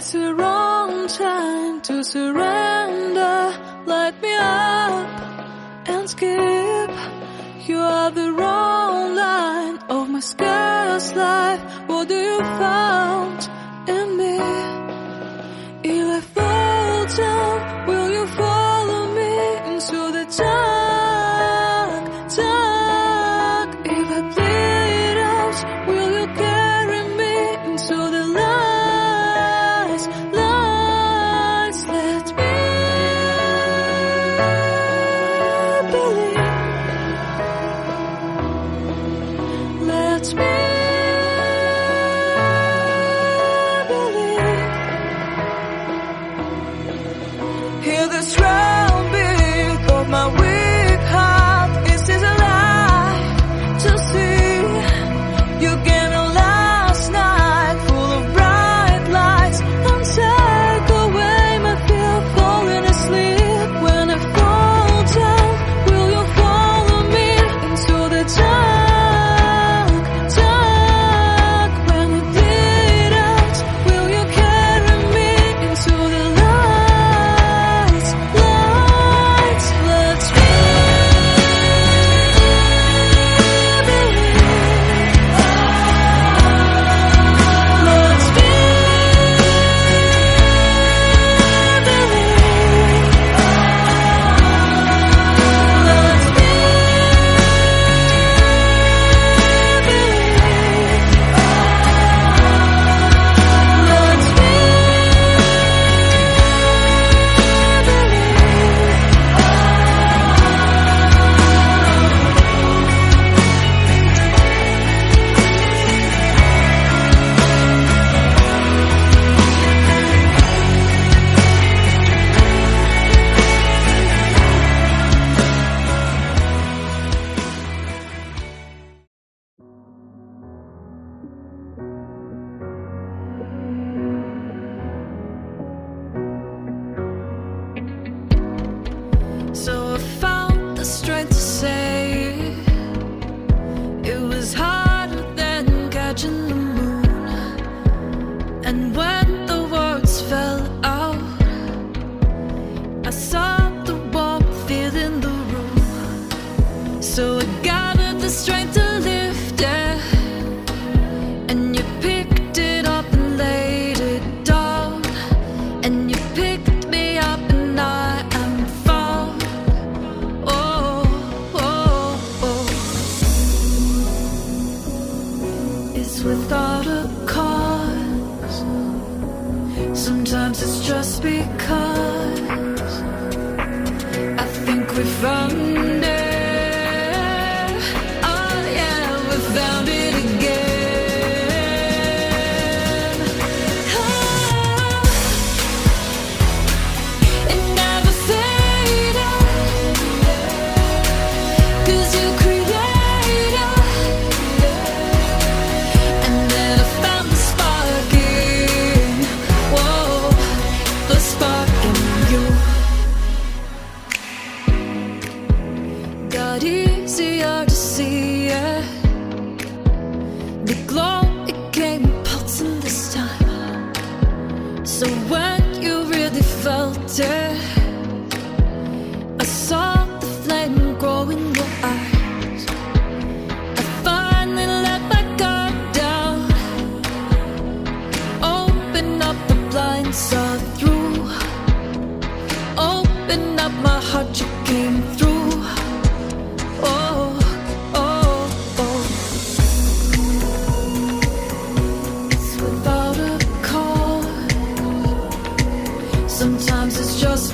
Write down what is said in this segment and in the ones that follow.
It's the wrong time to surrender. Light me up and skip. You are the wrong line of my scarce life. What do you found in me? If I fall down, will you follow me into the dark, dark? If I bleed out, will you carry me into the lights, lights? Let me believe. Let me believe. Hear the strong beat of my weak heart. Is this a lie to see? You gave me last night full of bright lights, and take away my fear of falling asleep. When I fall down, will you follow me into the dark, dark? When I bleed out, will you carry me into the lights, lights? Let me So I found the strength to say it was harder than catching the moon. And when the words fell out, I saw the warmth filling the room. So I gathered the strength to lift it, and you picked it up and laid it down, and you picked me up and I am found. Oh, oh, oh. It's without a cause. Sometimes it's just because I think we found it. Oh yeah, we found it again. Oh, it never faded, 'cause you created. And then I found the spark in, whoa, the spark in you. Got easier to see it. The glow, it came pulsing this time. So when you really felt it, I saw the flame grow in your eyes. I finally let my guard down, open up the blinds, saw through. Open up my heart, you came through. Oh, oh, oh. It's without a cause. Sometimes it's just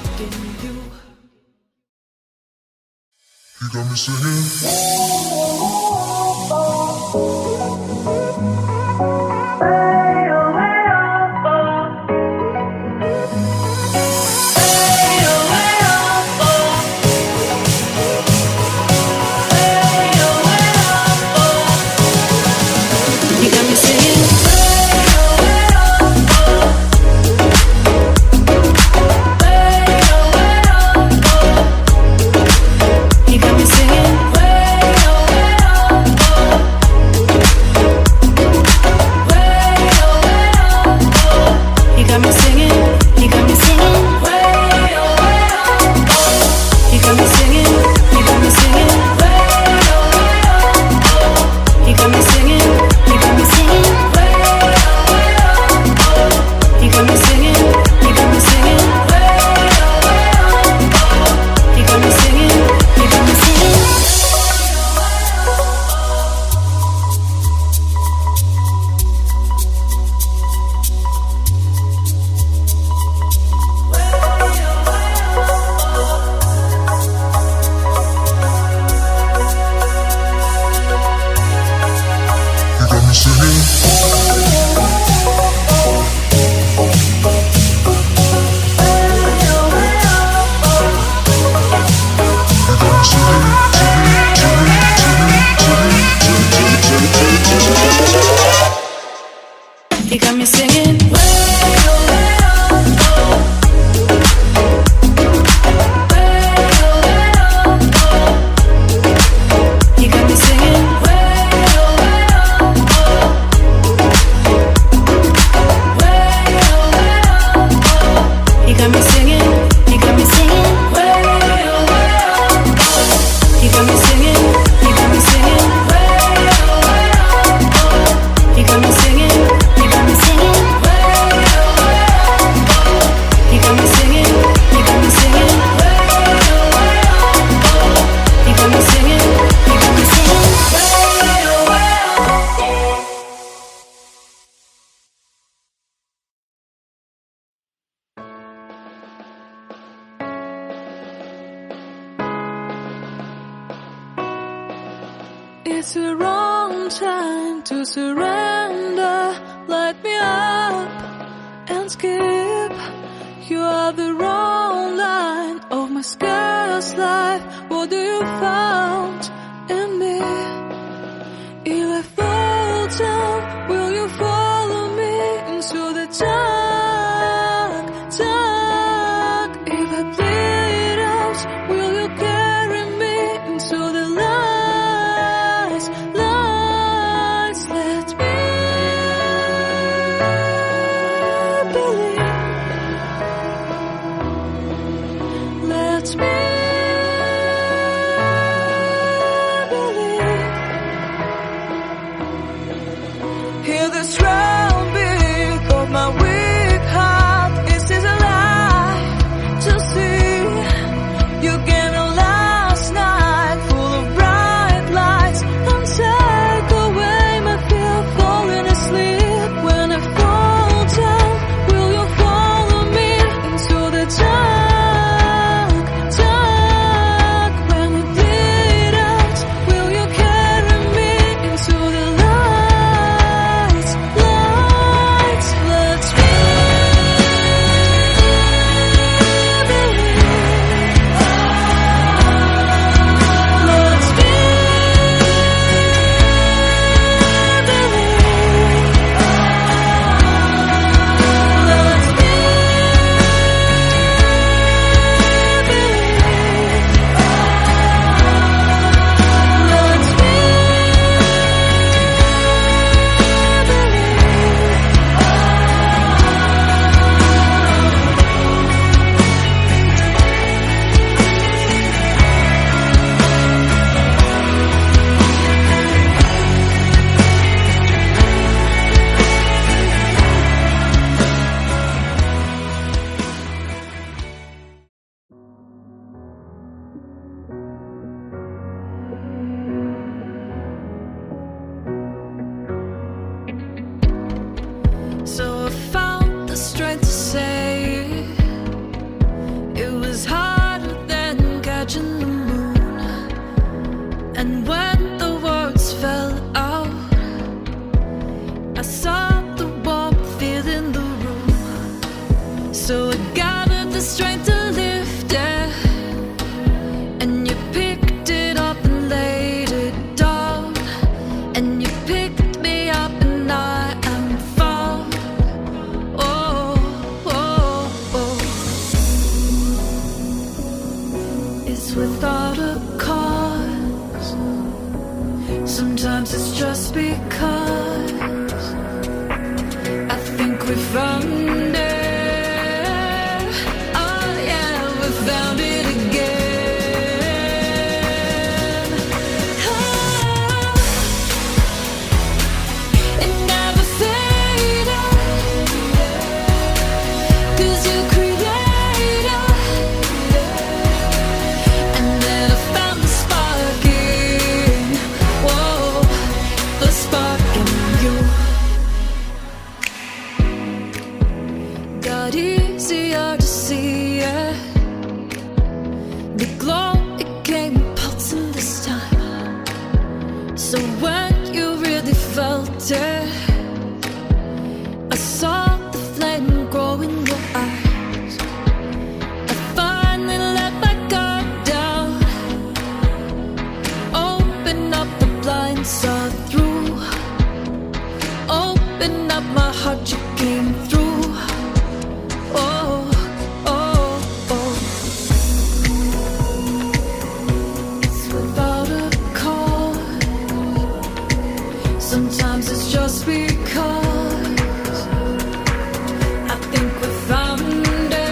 talking you. You got me singing. You got me singing. It's the wrong time to surrender. Light me up and skip. You are the wrong line of my scarce life. What do you found in me? If I fall down, will you follow me into the dark, dark? If I bleed out, will you carry me into the lights, lights? Let me believe. Let me believe. Hear the strong beat of my weak heart. Is this a lie to see? You gave me last night full of bright lights, and take away my fear of falling asleep. When I fall down, will you follow me into the dark, dark? And when the words fell out, I saw the warmth in the room. So I gathered the strength to lift it, and you picked it up and laid it down, and you picked me up and I am found. Oh, oh, oh. It's without a cause. Sometimes it's just because I think we found it. Oh yeah, we found it again. Oh, it never faded, 'cause you created. And then I found the spark in, whoa, the spark in you. Got easier to see it. The glow, it came pulsing this time. So when you really felt it, I saw the flame grow in your eyes. I finally let my guard down, open up the blinds, saw through, open up my heart, you came through. Oh, oh, oh. It's without a cause. Sometimes it's just because I think we found it.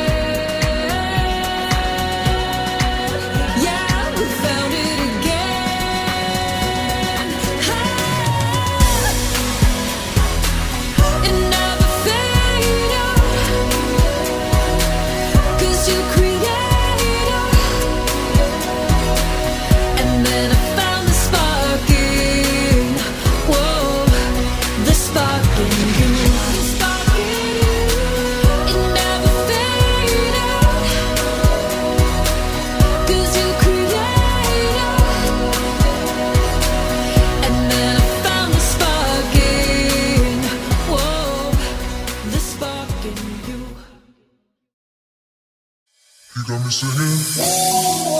Yeah, we found it again. It never faded, 'cause you created. And then I found the spark in, whoa, the spark in you. It never faded, 'cause you created. And then I found the spark in, whoa, the spark in you. You got me singing.